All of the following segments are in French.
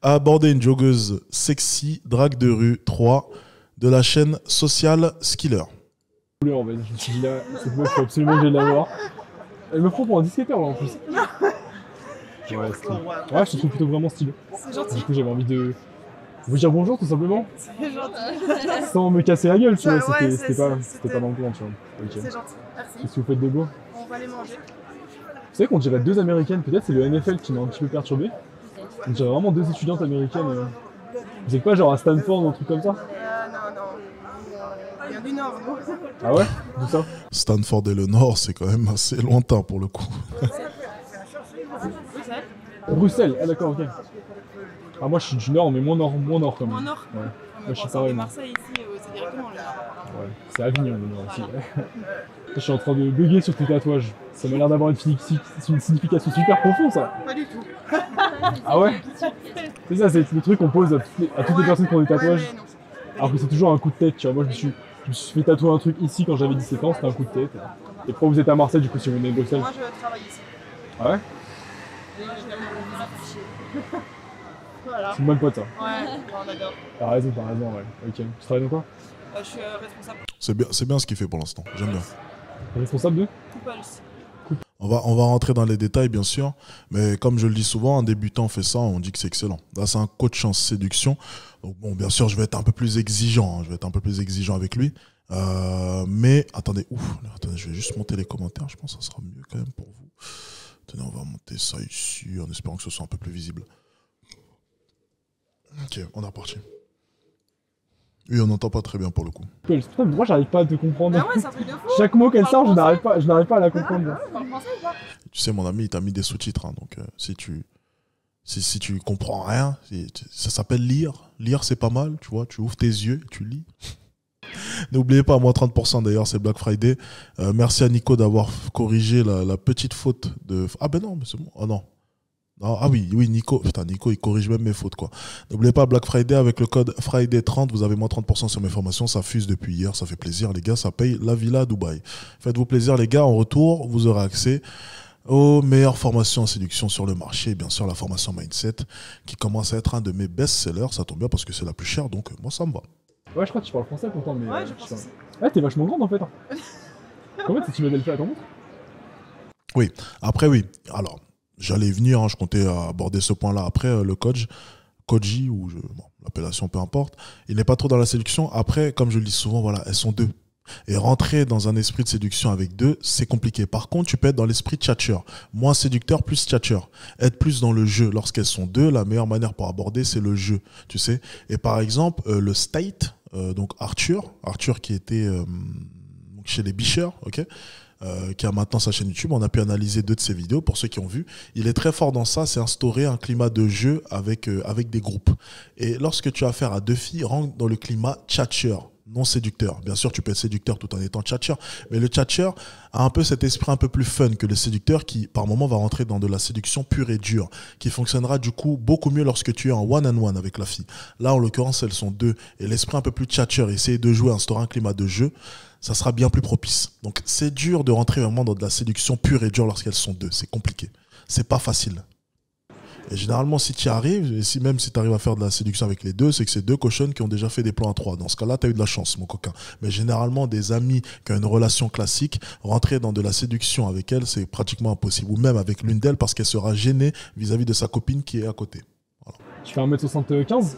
a abordé une joggeuse sexy, drague de rue 3 de la chaîne Social Skiller. En fait. Je me suis dit là, cette meuf, faut absolument que j'aille la voir. Elle me prend pour un disquetteur là en plus. Ouais, ouais, je te trouve plutôt vraiment stylé. C'est gentil. Du coup, j'avais envie de vous dire bonjour tout simplement. C'est gentil. Sans me casser la gueule, tu vois. Ouais, C'était pas dans le plan, tu vois. Okay. C'est gentil. Merci. Qu'est-ce que vous faites de beau? On va les manger. Vous savez qu'on dirait deux américaines, peut-être c'est le NFL qui m'a un petit peu perturbé. On dirait vraiment deux étudiantes américaines. Vous êtes pas genre à Stanford ou un truc comme ça? Non. Il vient du Nord, nous. Ah ouais? D'où ça? Stanford et le Nord, c'est quand même assez lointain pour le coup. Bruxelles, ah d'accord, ok. Ah moi je suis du Nord, mais moins nord quand même. Moins Nord? Ouais. Moi, je suis pareil. Marseille ici, c'est directement le Nord. Ouais, c'est Avignon le Nord aussi. Je suis en train de bugger sur tes tatouages. Ça m'a l'air d'avoir une signification super profonde ça. Pas du tout. Ah ouais? C'est ça, c'est le truc qu'on pose à toutes les personnes qui ont des tatouages. Ouais, non. Alors que c'est toujours un coup de tête, tu vois. Moi je me suis fait tatouer un truc ici quand j'avais 17 ans, c'était un coup de tête. Et pourquoi vous êtes à Marseille du coup si vous venez de Bruxelles? Moi, je travaille ici. Ah ouais? Voilà. C'est une bonne pote ça. Ouais, on adore. T'as raison, ouais. Ok. Tu travailles dans quoi? Je suis responsable C'est bien ce qu'il fait pour l'instant, j'aime bien. T'es responsable de? Couples. On va rentrer dans les détails, bien sûr, mais comme je le dis souvent, un débutant fait ça, on dit que c'est excellent. Là, c'est un coach en séduction. Donc, bon, bien sûr, je vais être un peu plus exigeant. Je vais être un peu plus exigeant avec lui. Mais, attendez, je vais juste monter les commentaires. Je pense que ça sera mieux quand même pour vous. Attendez, on va monter ça ici, en espérant que ce soit un peu plus visible. Ok, on est reparti. Oui, on n'entend pas très bien pour le coup. Putain, moi j'arrive pas à te comprendre. Ah ouais, c'est un truc de fou. Chaque mot qu'elle sort, je Parle n'arrive pas à la comprendre. Tu parles français ou pas? Tu sais, mon ami, il t'a mis des sous-titres. Hein, donc, si tu comprends rien, ça s'appelle lire. Lire, c'est pas mal, tu vois. Tu ouvres tes yeux et tu lis. N'oubliez pas, moins 30% d'ailleurs, c'est Black Friday. Merci à Nico d'avoir corrigé la petite faute de... Ah ben non, mais c'est bon. Oh non. Ah oui, Nico. Putain, Nico, il corrige même mes fautes, quoi. N'oubliez pas, Black Friday, avec le code Friday30, vous avez moins 30% sur mes formations. Ça fuse depuis hier, ça fait plaisir, les gars. Ça paye la villa à Dubaï. Faites-vous plaisir, les gars. En retour, vous aurez accès aux meilleures formations en séduction sur le marché. Et bien sûr, la formation Mindset, qui commence à être un de mes best-sellers. Ça tombe bien parce que c'est la plus chère, donc moi, ça me va. Ouais, je crois que tu parles français pourtant, mais. Ouais, je pense aussi. Ouais, t'es vachement grande en fait. Comment tu m'as le fait à ton montre? Oui, après, oui. Alors, j'allais venir, hein, je comptais aborder ce point-là après, le Koji, ou l'appellation, peu importe. Il n'est pas trop dans la séduction. Après, comme je le dis souvent, voilà, elles sont deux. Et rentrer dans un esprit de séduction avec deux, c'est compliqué. Par contre, tu peux être dans l'esprit tchatcheur. Moins séducteur, plus tchatcheur. Être plus dans le jeu. Lorsqu'elles sont deux, la meilleure manière pour aborder, c'est le jeu. Tu sais. Et par exemple, le State, donc Arthur qui était chez les Bicheurs, ok, qui a maintenant sa chaîne YouTube. On a pu analyser 2 de ses vidéos pour ceux qui ont vu. Il est très fort dans ça, c'est instaurer un climat de jeu avec des groupes. Et lorsque tu as affaire à 2 filles, rentre dans le climat tchatcheur, non séducteur. Bien sûr, tu peux être séducteur tout en étant tchatcheur, mais le tchatcheur a un peu cet esprit un peu plus fun que le séducteur qui, par moment, va rentrer dans de la séduction pure et dure, qui fonctionnera du coup beaucoup mieux lorsque tu es en one-on-one avec la fille. Là, en l'occurrence, elles sont 2. Et l'esprit un peu plus tchatcheur, essayer de jouer, instaurer un climat de jeu, ça sera bien plus propice. Donc, c'est dur de rentrer vraiment dans de la séduction pure et dure lorsqu'elles sont 2. C'est compliqué. C'est pas facile. Et généralement, si tu y arrives, et même si tu arrives à faire de la séduction avec les 2, c'est que c'est 2 cochonnes qui ont déjà fait des plans à 3. Dans ce cas-là, tu as eu de la chance, mon coquin. Mais généralement, des amis qui ont une relation classique, rentrer dans de la séduction avec elles, c'est pratiquement impossible. Ou même avec l'une d'elles, parce qu'elle sera gênée vis-à-vis de sa copine qui est à côté. Voilà. Tu fais 1m75? 78.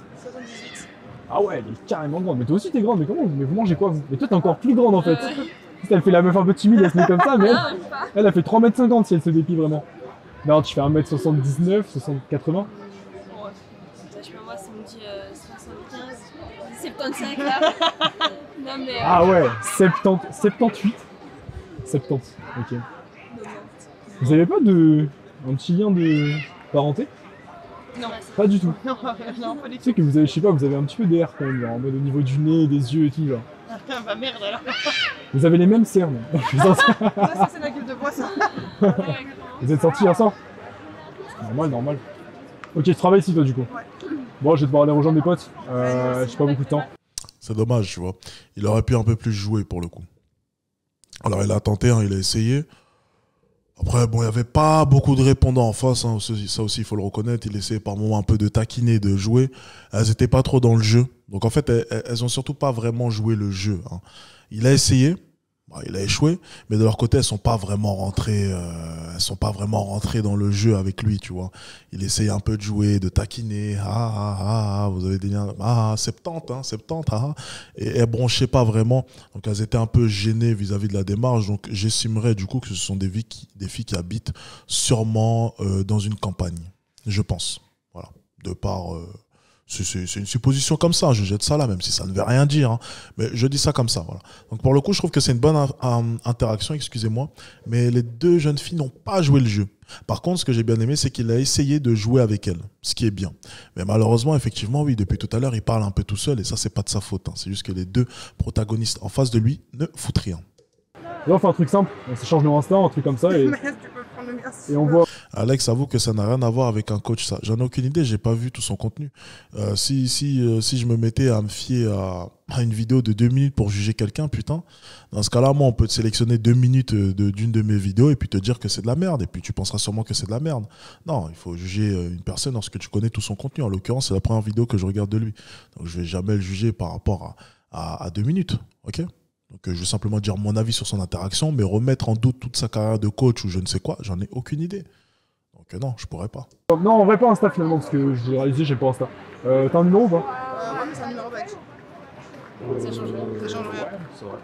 Ah ouais, elle est carrément grande. Mais toi aussi, t'es grande. Mais comment vous mangez quoi, vous? Mais toi, t'es encore plus grande, en fait. Elle fait la meuf un peu timide, elle se met comme ça, mais elle a fait 3m50 si elle se déplie vraiment. Non, tu fais 1m79, 80. Ouais. Je sais pas, moi, ça me dit 75, 75 là. Non, mais. Ah ouais, 78. 70, ok. Vous avez pas un petit lien de parenté? Non. Pas du tout. Non, non, pas du Tu tout. sais que vous avez, je sais pas, vous avez un petit peu d'air quand même, genre, en mode au niveau du nez, des yeux et tout, genre. Bah merde alors. Vous avez les mêmes cernes. Ça, c'est la gueule de bois, ça. Vous êtes sortis hier soir? Normal. Ok, tu travailles ici toi du coup? Ouais. Bon, je vais devoir aller rejoindre mes potes. J'ai pas beaucoup de temps. C'est dommage, tu vois. Il aurait pu un peu plus jouer pour le coup. Alors, il a tenté, hein, il a essayé. Après, bon, il n'y avait pas beaucoup de répondants en face, hein. Ça aussi, il faut le reconnaître. Il essayait par moments un peu de taquiner, de jouer. Elles n'étaient pas trop dans le jeu. Donc en fait, elles ont surtout pas vraiment joué le jeu, hein. Il a essayé, bah, il a échoué, mais de leur côté, elles sont pas vraiment rentrées dans le jeu avec lui, tu vois. Il essayait un peu de jouer, de taquiner. Vous avez des liens. 70, hein, 70, Et elles bronchaient pas vraiment. Donc elles étaient un peu gênées vis-à-vis de la démarche. Donc j'estimerais du coup que ce sont des filles qui habitent sûrement dans une campagne, je pense. Voilà. De par. C'est une supposition comme ça, je jette ça là, même si ça ne veut rien dire, hein. Mais je dis ça comme ça, voilà. Donc pour le coup, je trouve que c'est une bonne interaction, excusez-moi, mais les deux jeunes filles n'ont pas joué le jeu. Par contre, ce que j'ai bien aimé, c'est qu'il a essayé de jouer avec elles, ce qui est bien. Mais malheureusement, effectivement, oui, depuis tout à l'heure, il parle un peu tout seul, et ça, c'est pas de sa faute, hein. C'est juste que les deux protagonistes en face de lui ne foutent rien. Là, on fait un truc simple, on s'échange nos Insta, un truc comme ça, et, Mais tu peux prendre le mien. et on voit. Alex avoue que ça n'a rien à voir avec un coach, ça. J'en ai aucune idée, j'ai pas vu tout son contenu. Si je me mettais à me fier à une vidéo de 2 minutes pour juger quelqu'un, putain, dans ce cas-là, moi, on peut te sélectionner 2 minutes d'une de mes vidéos et puis te dire que c'est de la merde. Et puis tu penseras sûrement que c'est de la merde. Non, il faut juger une personne lorsque tu connais tout son contenu. En l'occurrence, c'est la première vidéo que je regarde de lui. Donc je vais jamais le juger par rapport à 2 minutes. Ok ? Donc je vais simplement dire mon avis sur son interaction, mais remettre en doute toute sa carrière de coach ou je ne sais quoi, j'en ai aucune idée. Donc non, je pourrais pas. Non, en vrai, pas Insta finalement, parce que j'ai réalisé, j'ai pas Insta. T'as un numéro ou pas? Ouais, mais c'est un numéro belge. Ça change rien. Ça change rien. Ouais, c'est vrai.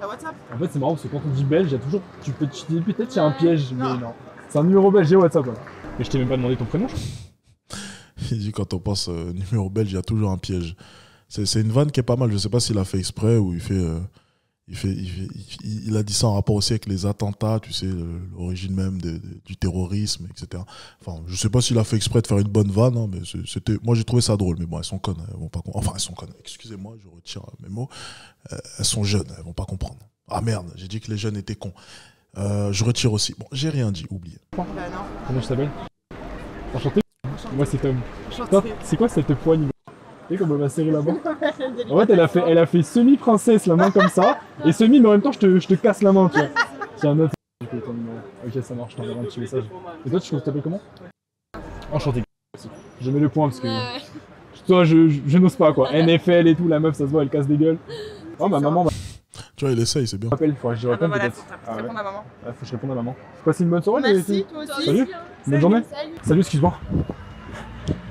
T'as WhatsApp? En fait, c'est marrant parce que quand on dit belge, il y a toujours. Tu dis peut-être qu'il y a un piège, mais Non. non. C'est un numéro belge, j'ai WhatsApp. Ouais. Mais je t'ai même pas demandé ton prénom, je crois. Il dit quand on pense numéro belge, il y a toujours un piège. C'est une vanne qui est pas mal. Je sais pas s'il a fait exprès ou il a dit ça en rapport aussi avec les attentats, tu sais, l'origine même du terrorisme, etc. Enfin, je sais pas s'il a fait exprès de faire une bonne vanne, hein, mais moi j'ai trouvé ça drôle. Mais bon, elles sont connes, elles vont pas comprendre. Enfin, elles sont connes. Excusez-moi, je retire mes mots. Elles sont jeunes, elles vont pas comprendre. Ah merde, j'ai dit que les jeunes étaient cons. Je retire aussi. Bon, j'ai rien dit, oubliez. Bah non. Comment tu t'appelles? Enchanté. Moi, c'est Tom. Toi, Enchanté. c'est quoi cette poigne? Tu sais comme elle m'a serré la main. En fait, elle a fait semi-princesse, la main comme ça, et semi, mais en même temps, je te casse la main, tu vois. Tiens, note. Ton numéro. Ok, ça marche, je t'enverrai un petit message. Et toi, tu t'appelles comment? Enchanté. Je mets le point parce que. Ouais. Toi, je n'ose pas quoi. NFL et tout, la meuf, ça se voit, elle casse des gueules. Oh, ma maman Tu vois, il essaye, c'est bien. m'appelle, faudrait que j'y Ah bah réponde voilà, peut-être. faut Ah ouais. répondre à maman. Ouais, faut que je réponde à maman. Passe une bonne soirée, Merci, toi aussi. Salut. Bonne journée. Salut. Salut, excuse-moi.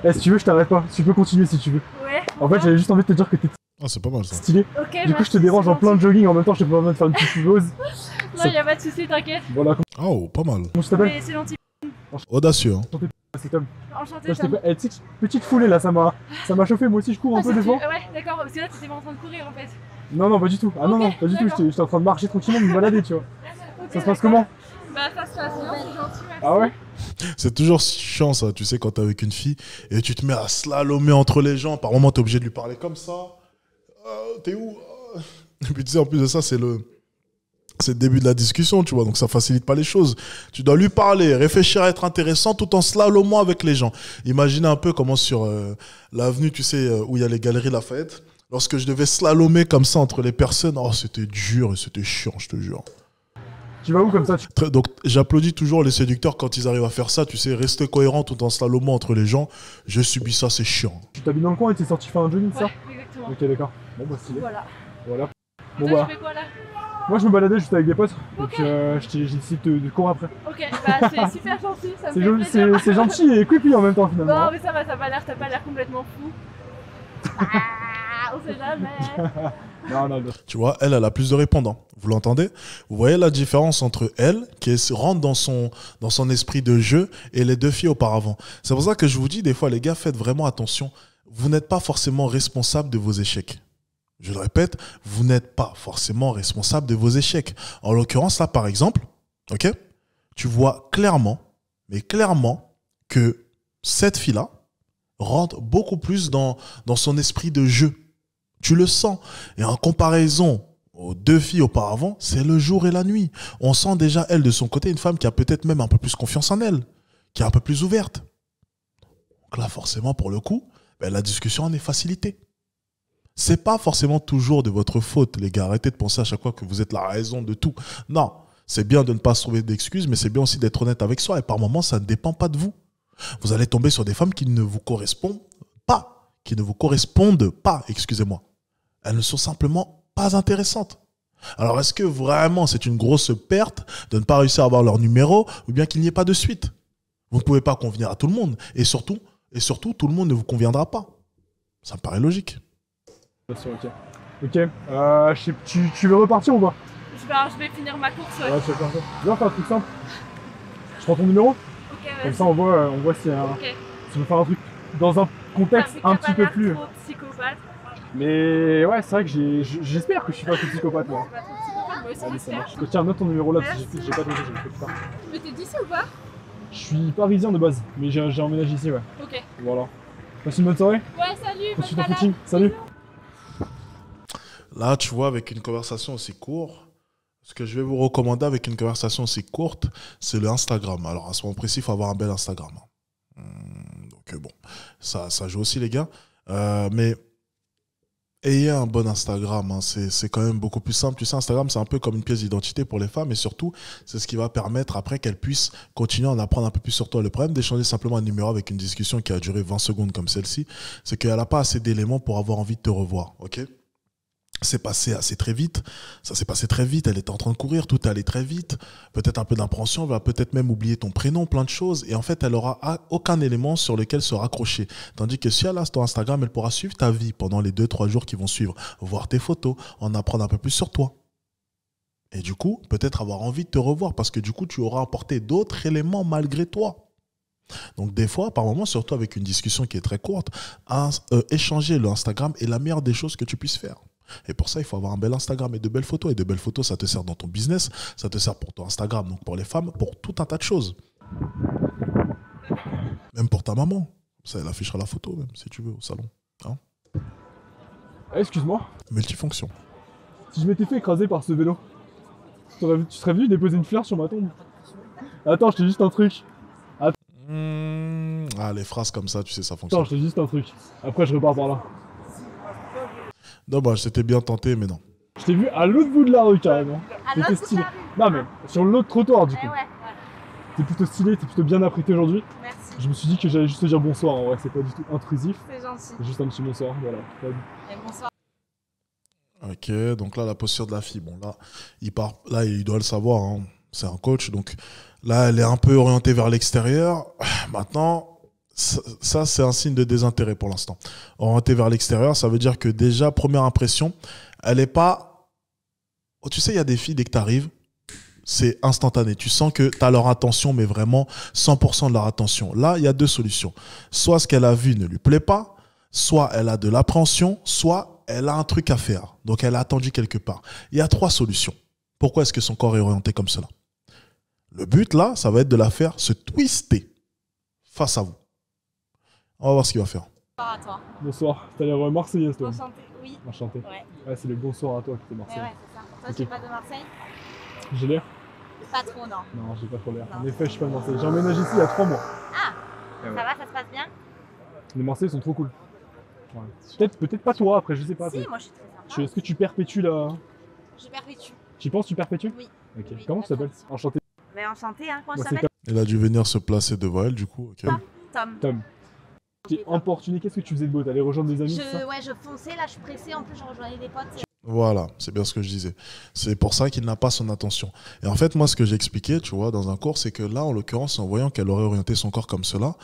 Eh, si tu veux, je t'arrête pas. Tu peux continuer si tu veux. Ouais. En fait, j'avais juste envie de te dire que t'es Ah, c'est pas mal ça. stylé. Ok, Du coup, je te dérange en plein de jogging, en même temps, je te permets de faire une petite pause. Non, y'a pas de soucis, t'inquiète. Voilà, Oh, pas mal. comment tu t'appelles? Mais c'est gentil. Audacieux, hein. C'est Tom. Enchanté, Toi, je t'ai Tom. pas- eh, tu sais que petite foulée là, ça m'a chauffé. Moi aussi, je cours un Ah, peu ça des fait- fois. Ouais, d'accord, parce que là, t'étais pas en train de courir en fait. Non, non, pas du tout. Ah non, Ok, non, pas du tout. d'accord. J'étais en train de marcher tranquillement, de me balader, tu vois. Ok, Ça se passe d'accord. comment? Bah, ça se passe bien, c'est gentil, merci. Ah ouais? C'est toujours chiant ça, tu sais, quand t'es avec une fille et tu te mets à slalomer entre les gens. Par moment, t'es obligé de lui parler comme ça. T'es où? Et puis tu sais, en plus de ça, c'est le début de la discussion, tu vois, donc ça facilite pas les choses. Tu dois lui parler, réfléchir à être intéressant tout en slalomant avec les gens. Imaginez un peu comment sur l'avenue, tu sais, où il y a les galeries Lafayette, lorsque je devais slalomer comme ça entre les personnes, oh, c'était dur et c'était chiant, je te jure. Tu vas où comme ça? Donc j'applaudis toujours les séducteurs quand ils arrivent à faire ça, tu sais, rester cohérent tout en slalomant entre les gens. Je subis ça, c'est chiant. Tu t'habilles dans le coin et t'es sorti faire un jogging, ça? Ouais, exactement. Ok, d'accord. Bon, bah, stylé. Voilà. Voilà. Bon, Toi, bah, tu fais quoi là? moi, je me baladais juste avec des potes. Donc, Ok. j'ai décidé de courir après. Ok, bah, c'est super gentil, ça me C'est fait joli, plaisir. c'est gentil et creepy en même temps, finalement. Non, mais ça va, t'as pas l'air complètement fou. Ah, on sait jamais. Non, non, non. Tu vois, elle a plus de répondants. Vous l'entendez? Vous voyez la différence entre elle, rentre dans son esprit de jeu, et les deux filles auparavant. C'est pour ça que je vous dis, des fois, les gars, faites vraiment attention. Vous n'êtes pas forcément responsable de vos échecs. Je le répète, vous n'êtes pas forcément responsable de vos échecs. En l'occurrence, là, par exemple, ok, tu vois clairement, mais clairement, que cette fille-là rentre beaucoup plus dans son esprit de jeu. Tu le sens. Et en comparaison aux deux filles auparavant, c'est le jour et la nuit. On sent déjà, elle, de son côté, une femme qui a peut-être même un peu plus confiance en elle, qui est un peu plus ouverte. Donc là, forcément, pour le coup, ben, la discussion en est facilitée. C'est pas forcément toujours de votre faute, les gars. Arrêtez de penser à chaque fois que vous êtes la raison de tout. Non, C'est bien de ne pas se trouver d'excuses, mais c'est bien aussi d'être honnête avec soi. Et par moments, ça ne dépend pas de vous. Vous allez tomber sur des femmes qui ne vous correspondent pas. Excusez-moi. Elles ne sont simplement pas intéressantes. Alors, est-ce que vraiment c'est une grosse perte de ne pas réussir à avoir leur numéro ou bien qu'il n'y ait pas de suite? Vous ne pouvez pas convenir à tout le monde. Et surtout, tout le monde ne vous conviendra pas. Ça me paraît logique. Bien sûr, ok. Tu veux repartir ou pas? Je vais finir ma course, ouais. Ouais, je vais faire ça. Viens, on fait un truc simple. Je prends ton numéro. Ok, Comme vas-y. ça, on voit si Ok. tu veux faire un truc dans un contexte un petit peu plus. Trop psychopathe. Mais ouais, c'est vrai que j'espère que je suis pas trop psychopathe, moi. Pas trop psychopathe, moi aussi Allez, ça j'espère. marche. Tiens, note ton numéro là, parce que Merci. j'ai pas noté, j'ai fait plus tard. Mais t'es d'ici ou pas? Je suis parisien de base, mais j'ai emménagé ici, ouais. Ok. Voilà. Passe une bonne soirée. Ouais, salut, bonne Passe ton balade. footing. Salut. Là, tu vois, avec une conversation aussi courte, ce que je vais vous recommander avec une conversation aussi courte, c'est le Instagram. Alors, à ce moment précis, il faut avoir un bel Instagram. Donc, bon, ça joue aussi, les gars. Mais ayez un bon Instagram. C'est quand même beaucoup plus simple. Tu sais, Instagram, c'est un peu comme une pièce d'identité pour les femmes. Et surtout, c'est ce qui va permettre après qu'elles puissent continuer à en apprendre un peu plus sur toi. Le problème d'échanger simplement un numéro avec une discussion qui a duré 20 secondes comme celle-ci, c'est qu'elle n'a pas assez d'éléments pour avoir envie de te revoir. Ok ? C'est passé assez très vite, ça s'est passé très vite, elle était en train de courir, tout allait très vite, peut-être un peu d'impréhension, elle va peut-être même oublier ton prénom, plein de choses, et en fait elle aura aucun élément sur lequel se raccrocher. Tandis que si elle a ton Instagram, elle pourra suivre ta vie pendant les 2-3 jours qui vont suivre, voir tes photos, en apprendre un peu plus sur toi. Et du coup, peut-être avoir envie de te revoir, parce que du coup tu auras apporté d'autres éléments malgré toi. Donc des fois, par moment, surtout avec une discussion qui est très courte, échanger le Instagram est la meilleure des choses que tu puisses faire. Et pour ça, il faut avoir un bel Instagram et de belles photos. Et de belles photos, ça te sert dans ton business, ça te sert pour ton Instagram, donc pour les femmes, pour tout un tas de choses. Même pour ta maman. Ça, elle affichera la photo, même, si tu veux, au salon. Hein? Excuse-moi, Multifonction. si je m'étais fait écraser par ce vélo, tu serais venu déposer une fleur sur ma tombe? Attends, je t'ai juste un truc. Ah, les phrases comme ça, tu sais, ça Attends, fonctionne. je t'ai juste un truc. Après, je repars par là. Dommage, c'était bien tenté, mais non. Je t'ai vu à l'autre bout de la rue, carrément. À T'étais l'autre stylé. bout de Non, mais sur l'autre trottoir, du Eh coup. ouais, T'es plutôt stylé, t'es plutôt bien apprêté aujourd'hui. merci. Je me suis dit que j'allais juste te dire bonsoir, en vrai, c'est pas du tout intrusif. C'est gentil. C'est juste un petit bonsoir, voilà. Et bonsoir. Ok, donc là, la posture de la fille, bon, là, il doit le savoir, hein. C'est un coach, donc là, elle est un peu orientée vers l'extérieur. Maintenant, ça, c'est un signe de désintérêt pour l'instant. Orientée vers l'extérieur, ça veut dire que déjà, première impression, elle n'est pas... Oh, tu sais, il y a des filles, dès que tu arrives, c'est instantané. Tu sens que tu as leur attention, mais vraiment 100% de leur attention. Là, il y a deux solutions. Soit ce qu'elle a vu ne lui plaît pas, soit elle a de l'appréhension, soit elle a un truc à faire. Donc, elle a attendu quelque part. Il y a trois solutions. Pourquoi est-ce que son corps est orienté comme cela? Le but, là, ça va être de la faire se twister face à vous. On va voir ce qu'il va faire. Bonsoir à toi. Bonsoir, t'as l'air marseillaise, toi. Enchantée. Oui. Enchanté. Ouais. Ouais, c'est le bonsoir à toi qui t'es Mais marseillais. ouais, c'est ça. Toi, Ok. tu es pas de Marseille? J'ai l'air? Pas trop, non. Non, j'ai pas trop l'air. Non. En effet, je suis pas de Marseille. J'ai emménagé ici il y a 3 mois. Ah, Eh ouais. ça va, ça se passe bien? Les Marseillais sont trop cool. Ouais. Peut-être pas toi après, je sais pas. Si, mais moi je suis très sympa. Est-ce que tu perpétues la. Je perpétue. Tu penses que tu perpétues? Oui. Ok. Oui, Comment tu t'appelles? Enchanté. Mais enchanté, hein. Comment Moi, je c'est t'appelle? Il a dû venir se placer devant elle, du coup. Ok. Tom. Tom. T'es importuné, qu'est-ce que tu faisais de beau? T'allais rejoindre des amis, c'est ça? Ouais, je fonçais, là je suis pressée, en plus je rejoignais des potes. Voilà, c'est bien ce que je disais. C'est pour ça qu'il n'a pas son attention. Et en fait, moi, ce que j'ai expliqué, tu vois, dans un cours, c'est que là, en l'occurrence, en voyant qu'elle aurait orienté son corps comme cela,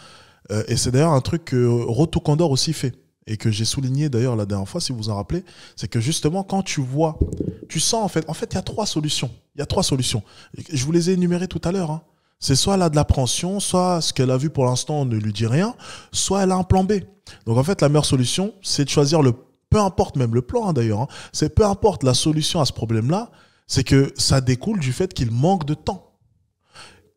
et c'est d'ailleurs un truc que Roto Kondor aussi fait, et que j'ai souligné d'ailleurs la dernière fois, si vous vous en rappelez, c'est que justement, quand tu vois, tu sens en fait, il y a trois solutions. Il y a trois solutions. Je vous les ai énumérées tout à l'heure, hein. C'est soit elle a de l'appréhension, soit ce qu'elle a vu pour l'instant ne lui dit rien, soit elle a un plan B. Donc en fait, la meilleure solution, c'est de choisir peu importe même le plan, hein, d'ailleurs, hein, c'est peu importe la solution à ce problème-là, c'est que ça découle du fait qu'il manque de temps.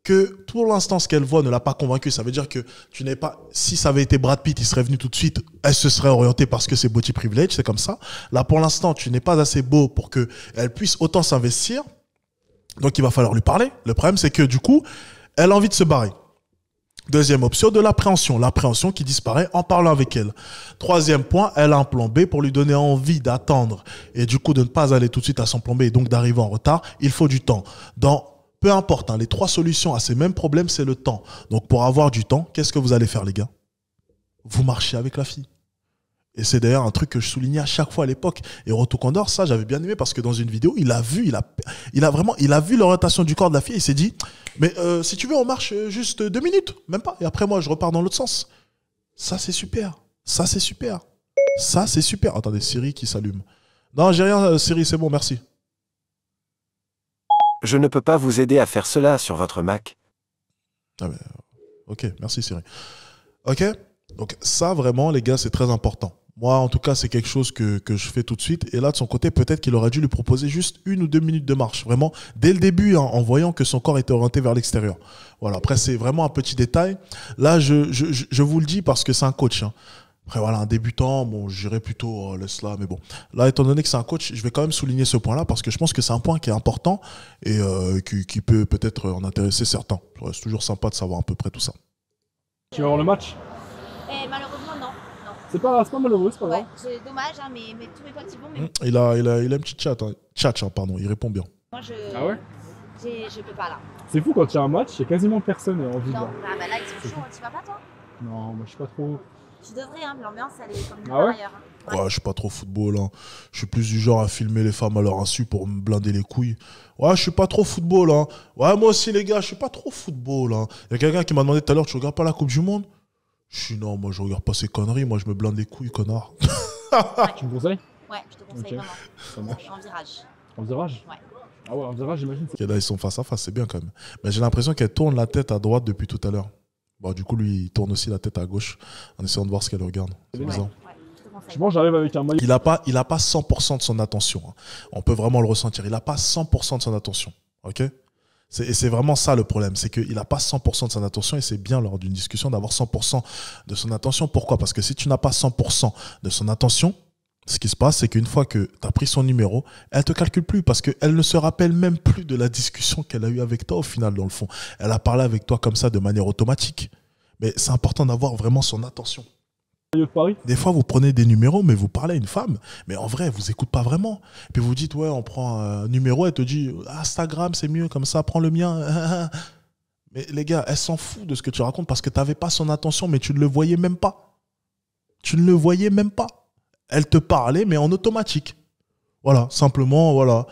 Que pour l'instant, ce qu'elle voit ne l'a pas convaincue. Ça veut dire que tu n'es pas. Si ça avait été Brad Pitt, il serait venu tout de suite, elle se serait orientée parce que c'est beauty privilege, c'est comme ça. Là, pour l'instant, tu n'es pas assez beau pour qu'elle puisse autant s'investir. Donc, il va falloir lui parler. Le problème, c'est que du coup, elle a envie de se barrer. Deuxième option, de l'appréhension. L'appréhension qui disparaît en parlant avec elle. Troisième point, elle a un plan B pour lui donner envie d'attendre et du coup de ne pas aller tout de suite à son plan B et donc d'arriver en retard. Il faut du temps. Dans peu importe, hein, les 3 solutions à ces mêmes problèmes, c'est le temps. Donc pour avoir du temps, qu'est-ce que vous allez faire les gars? Vous marchez avec la fille. Et c'est d'ailleurs un truc que je soulignais à chaque fois à l'époque. Et Roto Condor, ça j'avais bien aimé parce que dans une vidéo, il a vu l'orientation du corps de la fille et il s'est dit, mais si tu veux, on marche juste 2 minutes, même pas. Et après moi, je repars dans l'autre sens. Ça c'est super. Ça c'est super. Ça c'est super. Attendez, Siri qui s'allume. Non, j'ai rien, Siri, c'est bon, merci. Je ne peux pas vous aider à faire cela sur votre Mac. Ah ben, ok, merci Siri. Ok, donc ça vraiment les gars c'est très important. Moi en tout cas c'est quelque chose que je fais tout de suite. Et là de son côté peut-être qu'il aurait dû lui proposer juste 1 ou 2 minutes de marche. Vraiment dès le début hein, en voyant que son corps était orienté vers l'extérieur. Voilà, après c'est vraiment un petit détail. Là je vous le dis parce que c'est un coach. Hein. Après voilà, un débutant, bon j'irais plutôt laisse-la, mais bon. Là étant donné que c'est un coach, je vais quand même souligner ce point-là parce que je pense que c'est un point qui est important et qui peut peut-être en intéresser certains. C'est toujours sympa de savoir à peu près tout ça. Tu vas voir le match? Malheureusement, non. C'est pas malheureux, c'est pas grave. Ouais, c'est dommage, hein, mais tous mes potes y vont. Mais Il a une petite chat, hein. Pardon, il répond bien. moi, je. Ah ouais? Je peux pas là. C'est fou quand il y a un match, il y a quasiment personne en vue. Non, bah là, ils sont chauds. Tu vas pas, toi? Non, moi je suis pas trop. Tu devrais, hein. L'ambiance, elle est comme nulle Ah part ouais? ailleurs. Hein. Ouais, je suis pas trop football. Hein. Je suis plus du genre à filmer les femmes à leur insu pour me blinder les couilles. Ouais, je suis pas trop football. Hein. Ouais, moi aussi, les gars, je suis pas trop football. Hein. Il y a quelqu'un qui m'a demandé tout à l'heure, tu regardes pas la Coupe du Monde? Je suis non, moi je regarde pas ces conneries. Moi, je me blinde les couilles, connard. Tu me conseilles? Ouais, je te conseille Ok. vraiment. Ça marche. En virage. En virage? Ouais. Ah ouais, en virage, j'imagine. Ok, là, ils sont face à face, c'est bien quand même. Mais j'ai l'impression qu'elle tourne la tête à droite depuis tout à l'heure. Bon, du coup, lui, il tourne aussi la tête à gauche en essayant de voir ce qu'elle regarde. C'est Ouais. bizarre. Ouais, je te conseille. Je pense que j'arrive avec un maillot. Il a pas 100% de son attention. Hein. On peut vraiment le ressentir. Il n'a pas 100% de son attention. Ok? Et c'est vraiment ça le problème. C'est qu'il n'a pas 100% de son attention et c'est bien lors d'une discussion d'avoir 100% de son attention. Pourquoi? Parce que si tu n'as pas 100% de son attention, ce qui se passe, c'est qu'une fois que tu as pris son numéro, elle ne te calcule plus parce qu'elle ne se rappelle même plus de la discussion qu'elle a eue avec toi au final, dans le fond. Elle a parlé avec toi comme ça de manière automatique. Mais c'est important d'avoir vraiment son attention. De Paris. Des fois, vous prenez des numéros, mais vous parlez à une femme, mais en vrai, elle vous écoute pas vraiment. Puis vous dites, ouais, on prend un numéro, elle te dit, Instagram, c'est mieux, comme ça, prends le mien. Mais les gars, elle s'en fout de ce que tu racontes parce que tu n'avais pas son attention, mais tu ne le voyais même pas. Tu ne le voyais même pas. Elle te parlait, mais en automatique. Voilà, simplement, voilà.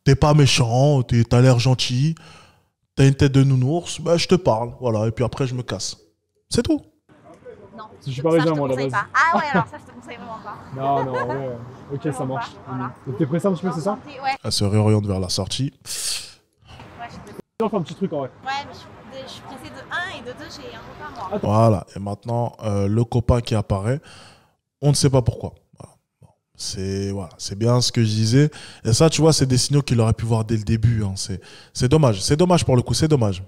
T'es pas méchant, t'as l'air gentil, t'as une tête de nounours, bah, je te parle, voilà, et puis après, je me casse. C'est tout. Non. Je suis Ça, parisien, je te moi, à la conseille base. pas. Ah ouais, alors ça, je te conseille vraiment pas. Non, non, ouais. Ok, ça Vraiment marche. pas, voilà. Donc t'es pressé un petit peu, c'est ça? Ouais, Elle se réoriente vers la sortie. ouais, je suis pressée. On va faire un petit truc en vrai. Ouais, mais je suis pressée de 1 et de 2, j'ai un repas, moi. Voilà, et maintenant, le copain qui apparaît, on ne sait pas pourquoi. Voilà. Bon, c'est bien ce que je disais. Et ça, tu vois, c'est des signaux qu'il aurait pu voir dès le début. Hein. C'est dommage. C'est dommage pour le coup, c'est dommage.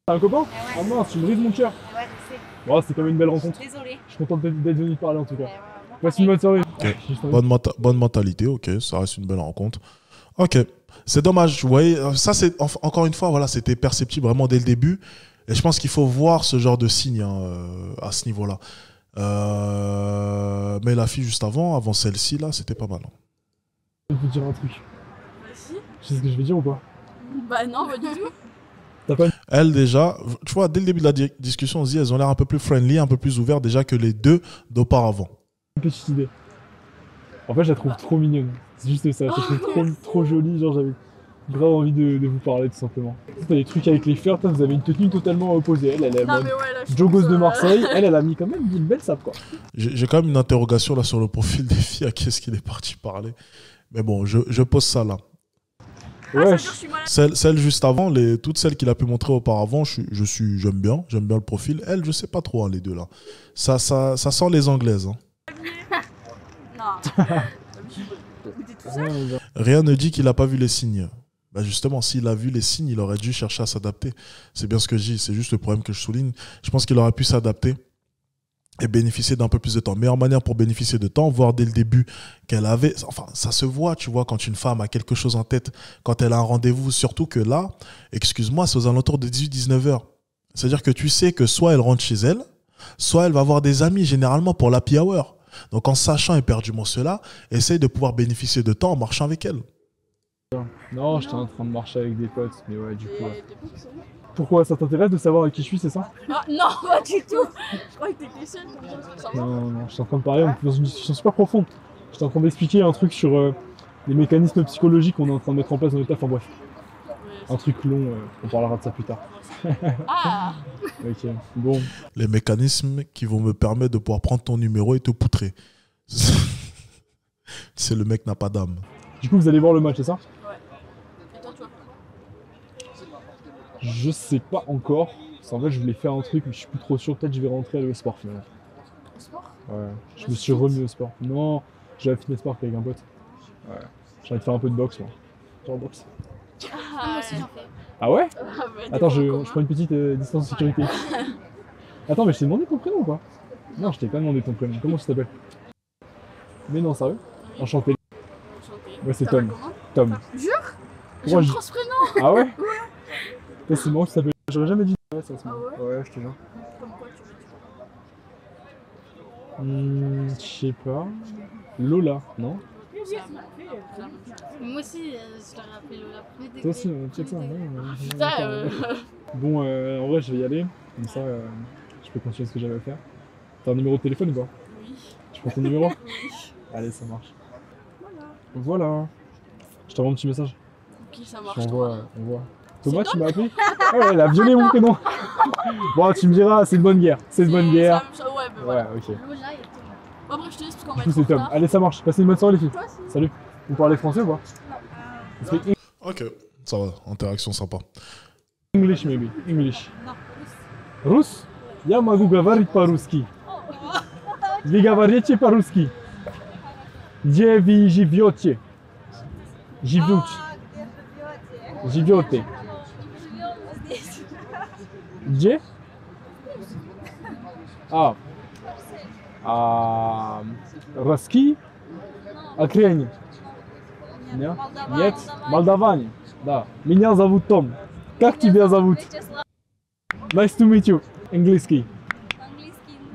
T'as un copain? Ouais. Ah mince, tu me brises mon cœur. Ouais, je sais. Bon, c'est quand même une belle rencontre. Désolée. Je suis content d'être venu te parler en tout cas. Bon, Passe une bonne soirée. Ok. Juste un- Bonne mentalité, ok, ça reste une belle rencontre. Ok, c'est dommage, vous voyez, ça c'est, encore une fois, voilà, c'était perceptible vraiment dès le début. Et je pense qu'il faut voir ce genre de signe hein, à ce niveau-là. Mais la fille juste avant celle-ci, là, c'était pas mal. Hein. Je vais te dire un truc. Si. Tu sais ce que je vais dire ou pas? Bah non, pas du tout. T'as pas une Elle déjà, tu vois, dès le début de la discussion, on se dit, elles ont l'air un peu plus friendly, un peu plus ouvertes déjà que les deux d'auparavant. petite idée? En fait, je la trouve trop mignonne. C'est juste ça. Je la trouve trop jolie. Genre, j'avais grave envie de vous parler tout simplement. T'as des trucs avec les fleurs, toi, vous avez une tenue totalement opposée. Elle est Non, mode mais ouais, là, je joggos pense, de Marseille. Elle a mis quand même une belle sape quoi. J'ai quand même une interrogation là sur le profil des filles à qui est-ce qu'il est parti parler. Mais bon, je pose ça là. Ah, ça veut Ouais, dire que je suis malade. Celle juste avant, toutes celles qu'il a pu montrer auparavant, j'aime bien le profil. Elle, je sais pas trop hein, les deux là. Ça sent les anglaises. Hein. Non. Mais t'es tout seul. ouais, Rien ne dit qu'il n'a pas vu les signes. Bah justement, s'il a vu les signes, il aurait dû chercher à s'adapter. C'est bien ce que je dis, c'est juste le problème que je souligne. Je pense qu'il aurait pu s'adapter et bénéficier d'un peu plus de temps. Meilleure manière pour bénéficier de temps, voir dès le début qu'elle avait... Enfin, ça se voit, tu vois, quand une femme a quelque chose en tête, quand elle a un rendez-vous, surtout que là, excuse-moi, c'est aux alentours de 18-19 heures. C'est-à-dire que tu sais que soit elle rentre chez elle, soit elle va avoir des amis, généralement pour l'happy hour. Donc en sachant éperdument cela, essaye de pouvoir bénéficier de temps en marchant avec elle. Non, j'étais en train de marcher avec des potes, mais ouais, du coup. Ouais. Et t'es pas seul. Pourquoi ça t'intéresse de savoir avec qui je suis, c'est ça? Ah non, pas du tout. Je croyais que t'étais seul comme ça, ça va. Non, non, j'étais en train de parler, on est dans une discussion super profonde. J'étais en train d'expliquer un truc sur les mécanismes psychologiques qu'on est en train de mettre en place dans le taf, enfin bref. Ouais, Un truc long, on parlera de ça plus tard. Ah Ok, bon. Les mécanismes qui vont me permettre de pouvoir prendre ton numéro et te poutrer. C'est le mec n'a pas d'âme. Du coup, vous allez voir le match, c'est ça? Et toi, tu vois. Je sais pas encore. Parce qu'en vrai, je voulais faire un truc, mais je suis plus trop sûr. Peut-être que je vais rentrer au sport finalement. Au sport? Ouais. Je me suis remis au sport. Non, j'ai la fitness park avec un pote. Ouais. J'ai envie de faire un peu de boxe, moi. Genre boxe. Ah, moi aussi j'en fais. Ah ouais? Ah, mais Attends, t'es je pas en prends une petite distance de sécurité. Attends, mais je t'ai demandé ton prénom ou pas? Non, je t'ai pas demandé ton prénom. Comment tu t'appelles? Mais non, sérieux? Oui. Enchanté. Enchanté. Ouais, c'est T'appelles Tom. comment? Tom. Jure? J'ai Pourquoi un je- grosse prénom. Ah ouais? Toi, c'est marrant que tu t'appelles. J'aurais jamais dit. Ouais, ça se Ah marre. ouais? Ouais, je te jure. Comme quoi tu veux dire? Je sais pas. Lola, non? C'est la même chose. Moi aussi, je l'aurais appelé Lola. Toi aussi, check ça. Ouais, Putain, Bon, en vrai, je vais y aller. Comme ça, je peux continuer ce que j'avais à faire. T'as un numéro de téléphone ou pas? oui. Tu prends ton numéro? Oui. Allez, ça marche. Voilà. Voilà. Je t'envoie un petit message. Ok, ça Je marche. t'envoie. On voit. Thomas, tu m'as appelé? Ah ouais, elle a violé mon prénom. Bon, tu me diras, c'est de bonne guerre. C'est de bonne guerre. Ouais, bah Ouais, voilà. ok. Lola et Thomas. Bon, après, je te laisse parce qu'on Du va coup, être c'est en Tom. retard. Allez, ça marche. Passez une bonne soirée, les filles. Toi aussi. Salut. Vous parlez français ou pas? Speak Ok, ça va, interaction sympa. English, maybe. English. Rus? Я могу говорить по-русски. Вы говорите по-русски? Где вы живете? Живете. Живете. Где? Русский? Украине? Нет? Нет? Молдаване. Да. Меня зовут Том. Как тебя зовут? Nice to meet you. Английский.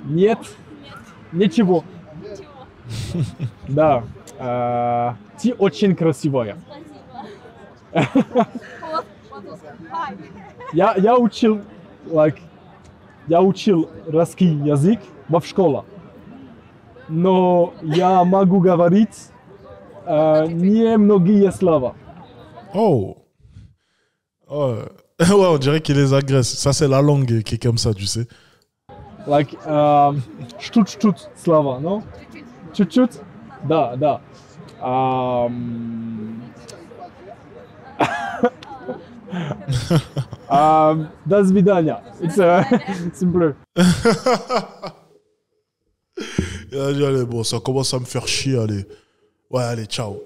Нет. Ничего. Да. Ты очень красивая. Я учил, я учил русский язык в школе. Но я могу говорить немногие слова. Oh! Ouais. Ouais, on dirait qu'il les agresse. Ça, c'est la langue qui est comme ça, tu sais. Чуть-чуть слова, no? Чуть-чуть? Да, да. До свидания. It's simple. Il a dit, allez, bon, ça commence à me faire chier, allez. Ouais, allez, ciao.